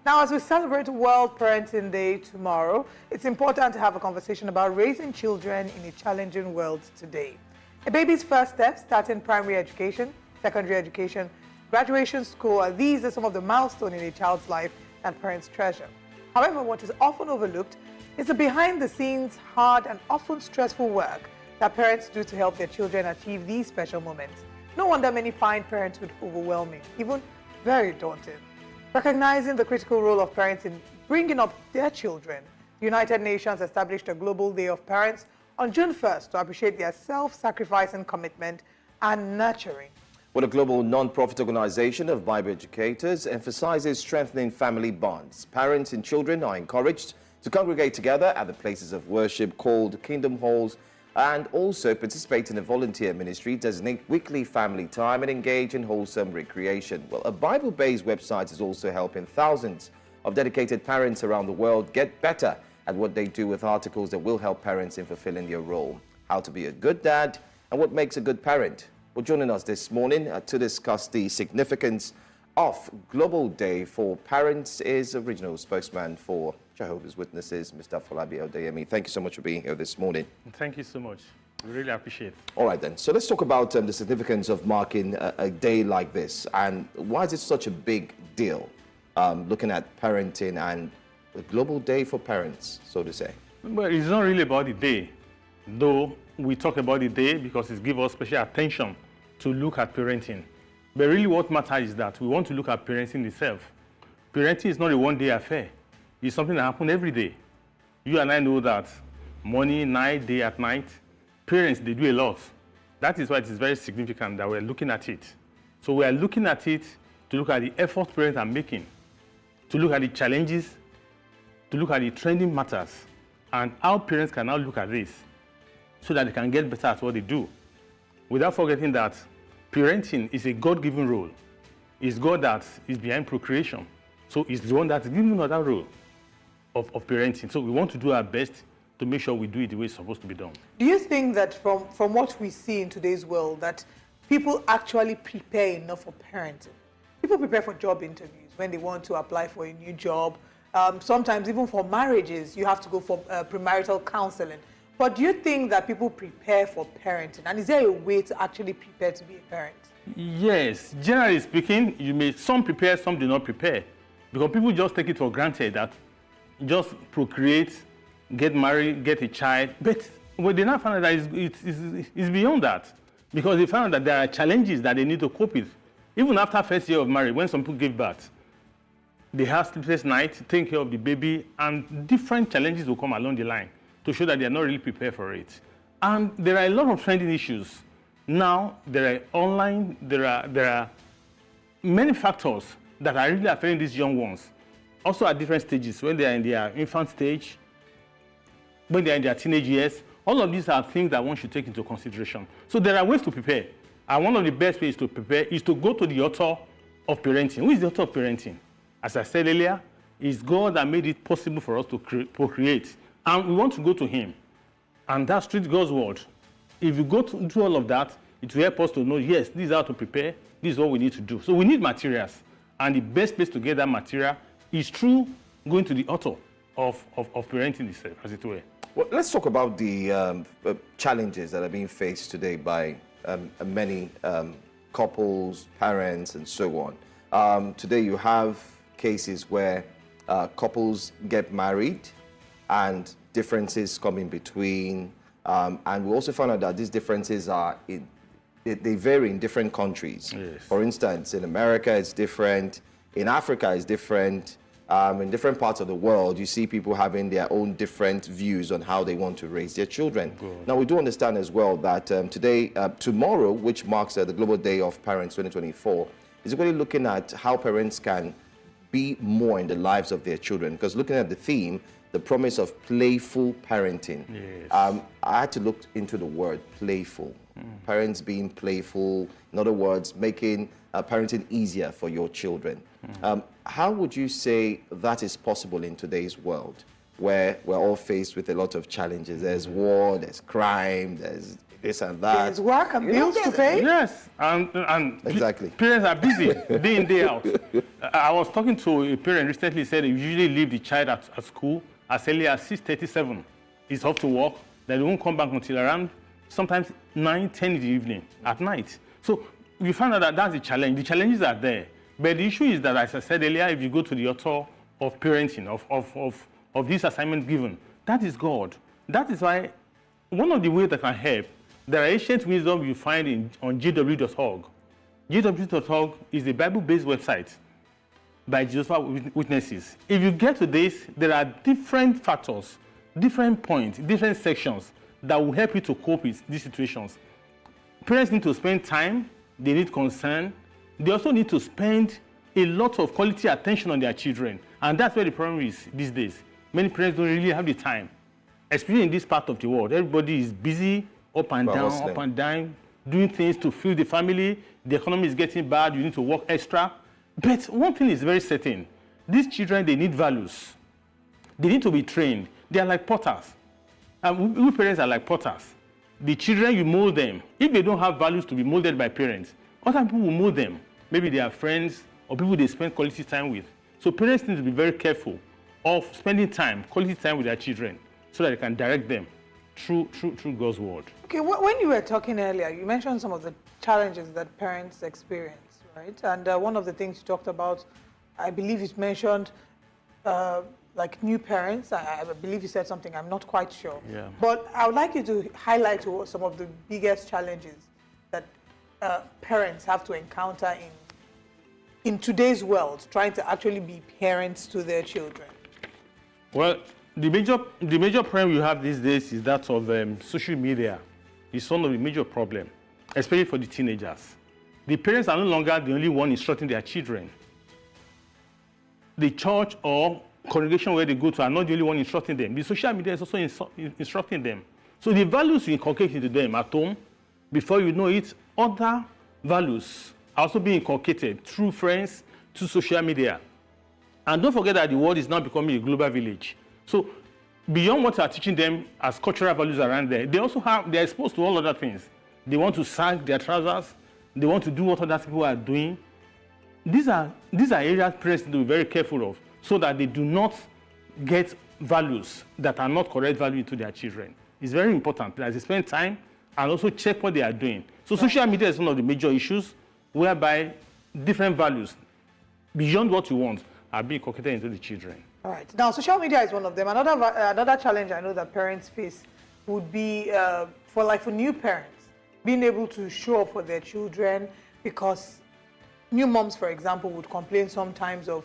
Now, as we celebrate World Parenting Day tomorrow, it's important to have a conversation about raising children in a challenging world today. A baby's first steps, starting primary education, secondary education, graduation school, these are some of the milestones in a child's life that parents treasure. However, what is often overlooked is the behind-the-scenes, hard and often stressful work that parents do to help their children achieve these special moments. No wonder many find parenthood overwhelming, even very daunting. Recognizing the critical role of parents in bringing up their children, the United Nations established a Global Day of Parents on June 1st to appreciate their self-sacrificing commitment and nurturing. Well, a global non-profit organization of Bible educators emphasizes strengthening family bonds. Parents and children are encouraged to congregate together at the places of worship called Kingdom Halls and also participate in a volunteer ministry, designate weekly family time and engage in wholesome recreation. Well, a Bible-based website is also helping thousands of dedicated parents around the world get better at what they do with articles that will help parents in fulfilling their role. How to be a good dad and what makes a good parent. Well, joining us this morning to discuss the significance of Global Day for Parents is original spokesman for Jehovah's Witnesses, Mr. Afolabi Odeyemi. Thank you so much for being here this morning. Thank you so much. We really appreciate it. All right, then. So let's talk about the significance of marking a day like this and why is it such a big deal looking at parenting and the Global Day for Parents, so to say? Well, it's not really about the day, though we talk about the day because it gives us special attention to look at parenting. But really what matters is that we want to look at parenting itself. Parenting is not a one-day affair. It's something that happens every day. You and I know that morning, night, day at night, parents, they do a lot. That is why it is very significant that we're looking at it. So we are looking at it to look at the efforts parents are making, to look at the challenges, to look at the trending matters, and how parents can now look at this so that they can get better at what they do. Without forgetting that parenting is a God-given role. It's God that is behind procreation. So it's the one that's given us that role of parenting. So we want to do our best to make sure we do it the way it's supposed to be done. Do you think that from what we see in today's world, that people actually prepare enough for parenting? People prepare for job interviews when they want to apply for a new job. Sometimes even for marriages, you have to go for premarital counseling. But do you think that people prepare for parenting? And is there a way to actually prepare to be a parent? Yes. Generally speaking, some prepare, some do not prepare. Because people just take it for granted that just procreate, get married, get a child. But when they now find out that it's beyond that. Because they found out that there are challenges that they need to cope with. Even after first year of marriage, when some people give birth, they have sleepless nights, take care of the baby, and different challenges will come along the line to show that they are not really prepared for it. And there are a lot of trending issues. Now, there are online, there are many factors that are really affecting these young ones. Also at different stages, when they are in their infant stage, when they are in their teenage years, all of these are things that one should take into consideration. So there are ways to prepare. And one of the best ways to prepare is to go to the author of parenting. Who is the author of parenting? As I said earlier, it's God that made it possible for us to procreate. And we want to go to him. And that's through God's word. If you go through all of that, it will help us to know, yes, this is how to prepare, this is what we need to do. So we need materials. And the best place to get that material is through going to the author of parenting itself, as it were. Well, let's talk about the challenges that are being faced today by many couples, parents, and so on. Today you have cases where couples get married and differences come in between. And we also found out that these differences they vary in different countries. Yes. For instance, in America, it's different. In Africa, it's different. In different parts of the world, you see people having their own different views on how they want to raise their children. Good. Now, we do understand as well that tomorrow, which marks the Global Day of Parents 2024, is really looking at how parents can be more in the lives of their children. Because looking at the theme, the promise of playful parenting. Yes. I had to look into the word playful. Parents being playful, in other words, making parenting easier for your children. How would you say that is possible in today's world, where we're all faced with a lot of challenges? There's war, there's crime, there's this and that. There's work and You don't bills get to it. pay. Yes, and Exactly. parents are busy day in, day out. I was talking to a parent recently, said they usually leave the child at school as early as 6:37. He's off to work, then they won't come back until around sometimes 9, 10 in the evening, at night. So we found out that that's the challenge. The challenges are there. But the issue is that, as I said earlier, if you go to the author of parenting, of this assignment given, that is God. That is why one of the ways that can help, there are ancient wisdom you find on jw.org. jw.org is a Bible-based website by Jehovah's Witnesses. If you get to this, there are different factors, different points, different sections that will help you to cope with these situations. Parents need to spend time, they need concern, they also need to spend a lot of quality attention on their children. And that's where the problem is these days. Many parents don't really have the time, especially in this part of the world. Everybody is busy, up and down, doing things to feed the family. The economy is getting bad, you need to work extra. But one thing is very certain. These children, they need values. They need to be trained. They are like potters. And we parents are like potters. The children, you mold them. If they don't have values to be molded by parents, other people will mold them. Maybe they are friends or people they spend quality time with. So parents need to be very careful of spending time, quality time with their children, so that they can direct them through God's word. Okay, when you were talking earlier, you mentioned some of the challenges that parents experience, right? And one of the things you talked about, I believe you mentioned like new parents. I believe you said something, I'm not quite sure. Yeah. But I would like you to highlight some of the biggest challenges that parents have to encounter in today's world, trying to actually be parents to their children. Well, the major problem you have these days is that of social media. It's one of the major problems, especially for the teenagers. The parents are no longer the only one instructing their children. The church or congregation where they go to are not the only one instructing them. The social media is also instructing them. So the values you inculcate into them at home, before you know it, other values are also being inculcated through friends, through social media. And don't forget that the world is now becoming a global village. So beyond what you are teaching them as cultural values around there, they're exposed to all other things. They want to sag their trousers. They want to do what other people are doing. These are areas parents need to be very careful of, so that they do not get values that are not correct value into their children. It's very important that they spend time and also check what they are doing. So social media is one of the major issues whereby different values beyond what you want are being inculcated into the children. All right. Now, social media is one of them. Another challenge I know that parents face would be for new parents, being able to show up for their children, because new moms, for example, would complain sometimes of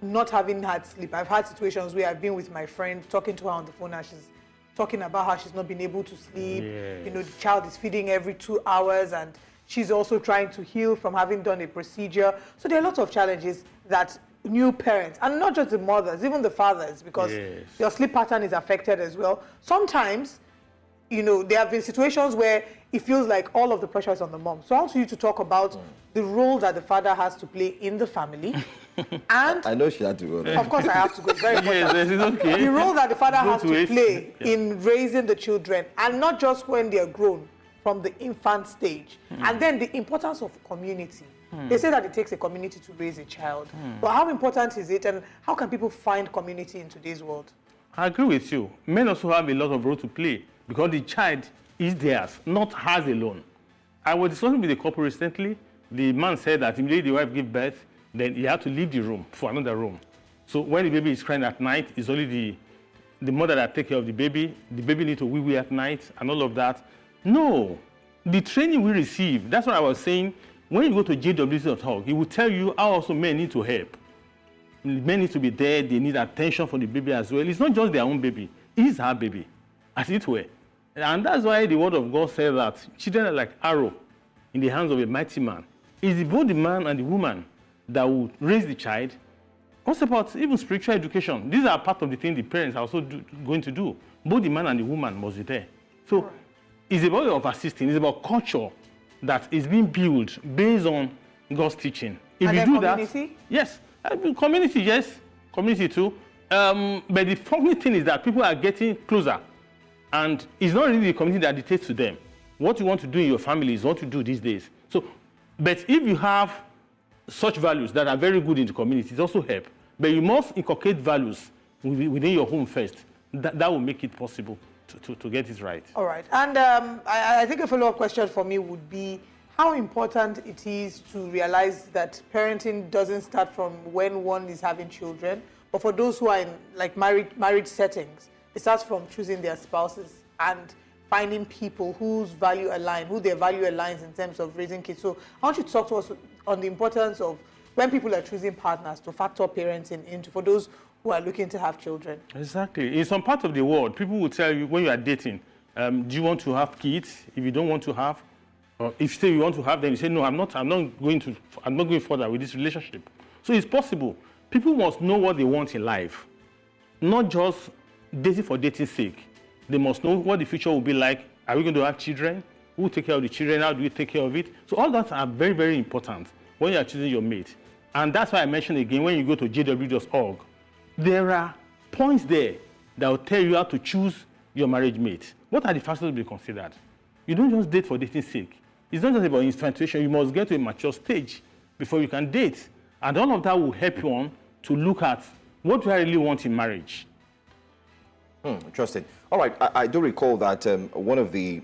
not having had sleep. I've had situations where I've been with my friend, talking to her on the phone, and she's talking about how she's not been able to sleep. Yes. You know, the child is feeding every 2 hours, and she's also trying to heal from having done a procedure. So there are lots of challenges that new parents, and not just the mothers, even the fathers, because Yes. your sleep pattern is affected as well. Sometimes, you know, there have been situations where it feels like all of the pressure is on the mom. So I want you to talk about the role that the father has to play in the family. And I know she had to go there. of course I have to go, it's very important. Yes, it's okay. The role that the father has Both to ways. play Yeah. in raising the children, and not just when they're grown, from the infant stage. And then the importance of community. They say that it takes a community to raise a child. But how important is it, and how can people find community in today's world? I agree with you. Men also have a lot of role to play because the child is theirs, not hers alone. I was discussing with a couple recently. The man said that immediately the wife gave birth, then he had to leave the room for another room. So when the baby is crying at night, it's only the mother that takes care of the baby. The baby needs to wee-wee at night and all of that. No, the training we receive, that's what I was saying. When you go to JWC.org, it will tell you how also men need to help. Men need to be there, they need attention from the baby as well. It's not just their own baby, it's her baby, as it were. And that's why the word of God says that children are like arrow in the hands of a mighty man. It's both the man and the woman that will raise the child. What's about even spiritual education? These are part of the things the parents are also going to do. Both the man and the woman must be there. So it's about of assisting, it's about culture that is being built based on God's teaching. If And you then do community? that, yes. Community, yes. Community too. But the funny thing is that people are getting closer. And it's not really the community that dictates to them. What you want to do in your family is what you do these days. So, but if you have such values that are very good in the community, it also help. But you must inculcate values within your home first. That will make it possible to get it right. All right. And I think a follow-up question for me would be how important it is to realize that parenting doesn't start from when one is having children, but for those who are in like married settings, it starts from choosing their spouses and finding people whose value align, who their value aligns in terms of raising kids. So I want you to talk to us on the importance of when people are choosing partners to factor parenting into for those who are looking to have children. Exactly. In some part of the world, people will tell you when you are dating, do you want to have kids? If you don't want to have, or if you say you want to have them, you say, no, I'm not going further with this relationship. So it's possible. People must know what they want in life, not just dating for dating's sake. They must know what the future will be like. Are we going to have children? Who will take care of the children? How do we take care of it? So all that are very, very important when you are choosing your mate. And that's why I mentioned again, when you go to jw.org, there are points there that will tell you how to choose your marriage mate. What are the factors to be considered? You don't just date for dating's sake. It's not just about infatuation. You must get to a mature stage before you can date. And all of that will help you on to look at what do I really want in marriage. Interesting. All right, I do recall that one of the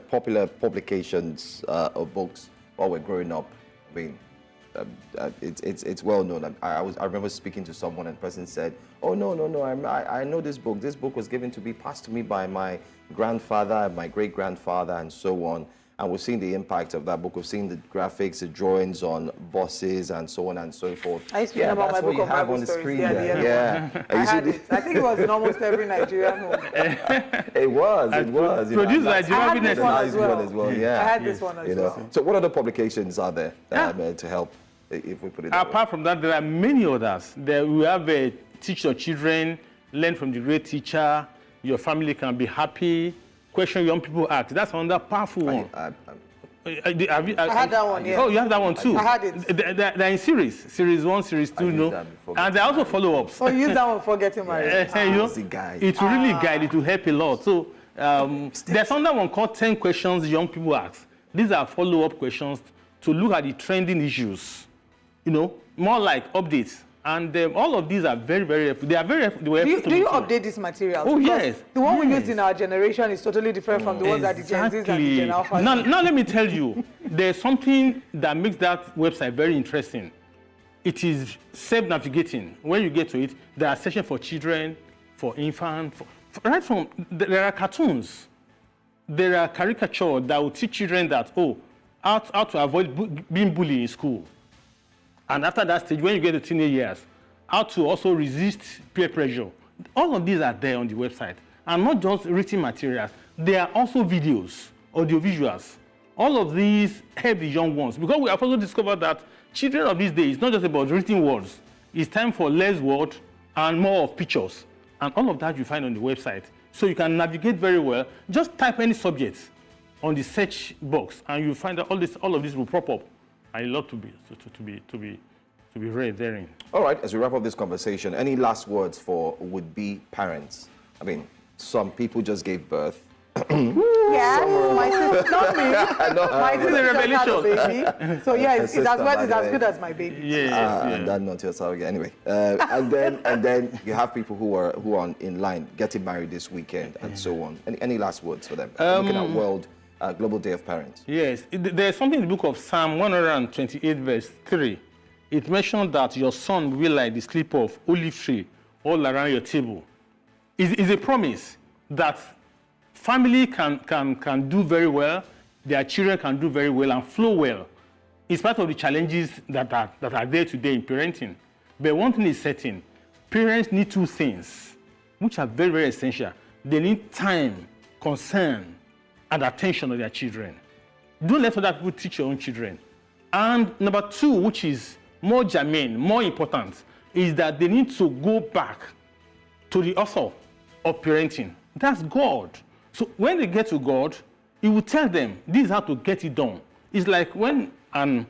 popular publications of books while we're growing up, I mean, it's well known. I remember speaking to someone and the person said, "Oh no, I know this book. This book was given to be passed to me by my grandfather, my great grandfather, and so on." And we've seen the impact of that book. We've seen the graphics, the drawings on buses, and so on and so forth. I used to read about my book of Bible stories. Yeah. I had it. I think it was in almost every Nigerian home. It was. Produced by Jehovah Witnesses. As well. Yeah. I had this one as well. So what other publications are there to help, if we put it that way? Apart from that, there are many others. We have Teach Your Children, Learn from the Great Teacher, Your Family Can Be Happy, Question Young People Ask. That's another powerful one. I had that one, yeah. Oh, you have that one too? I had it. They're in series 1, series 2, no? And they're also follow-ups. Oh, you use that one for getting married. It will really guide, it will help a lot. So there's another one called 10 Questions Young People Ask. These are follow-up questions to look at the trending issues, more like updates. And all of these are very, very helpful. They are very helpful. Do you update these materials? Oh, because yes. The one we used in our generation is totally different from the ones that the Gen Zs and the Gen Alphas. Now, let me tell you, there's something that makes that website very interesting. It is self-navigating. When you get to it, there are sections for children, for infants, there are cartoons. There are caricatures that will teach children that, how to avoid being bullied in school. And after that stage, when you get to teenage years, how to also resist peer pressure. All of these are there on the website. And not just written materials. There are also videos, audio visuals. All of these help the young ones. Because we have also discovered that children of these days, it's not just about written words. It's time for less words and more of pictures. And all of that you find on the website. So you can navigate very well. Just type any subject on the search box, and you find that all of this will pop up. I love to be read therein. All right, as we wrap up this conversation, any last words for would-be parents? I mean, some people just gave birth. Yeah, my sister, not me. My sister just had a baby. So yeah, it's as good as my baby. And then not yourself again. Anyway, and then you have people who are in line getting married this weekend and so on. Any last words for them? Looking at Global Day of Parents. Yes, there's something in the book of Psalm 128, verse 3. It mentions that your son will be like the slip of olive tree all around your table. It's a promise that family can do very well, their children can do very well and flow well. It's part of the challenges that are there today in parenting. But one thing is certain, parents need two things, which are very, very essential. They need time, concern, and attention of their children. Don't let other people teach your own children. And number two, which is more germane, more important, is that they need to go back to the author of parenting. That's God. So when they get to God, He will tell them, this is how to get it done. It's like when a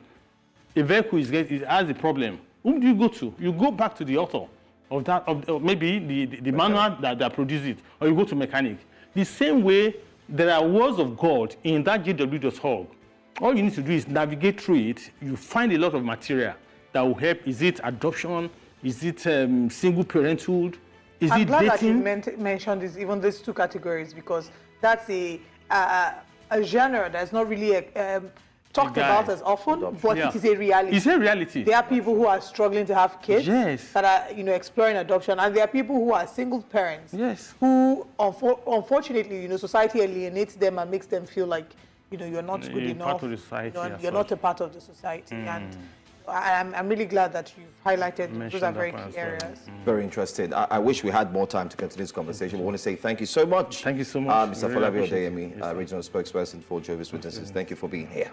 vehicle has a problem, whom do you go to? You go back to the author of that, of maybe the manual that produced it, or you go to mechanic. The same way, there are words of God in that JW.org. All you need to do is navigate through it. You find a lot of material that will help. Is it adoption? Is it single parenthood? Is I'm it glad dating? that you mentioned even these two categories, because that's a genre that's not really talked about as often, but it is a reality. It's a reality. There are people who are struggling to have kids that are, exploring adoption, and there are people who are single parents who, unfortunately, society alienates them and makes them feel like, you're not good enough. Part of the society, you're not a part of the society, and I'm really glad that you've highlighted those are very key areas. Very interesting. I wish we had more time to continue this conversation. We want to say thank you so much. Thank you so much. Mr. Afolabi Odeyemi, regional spokesperson for Jehovah's Witnesses. Thank you for being here.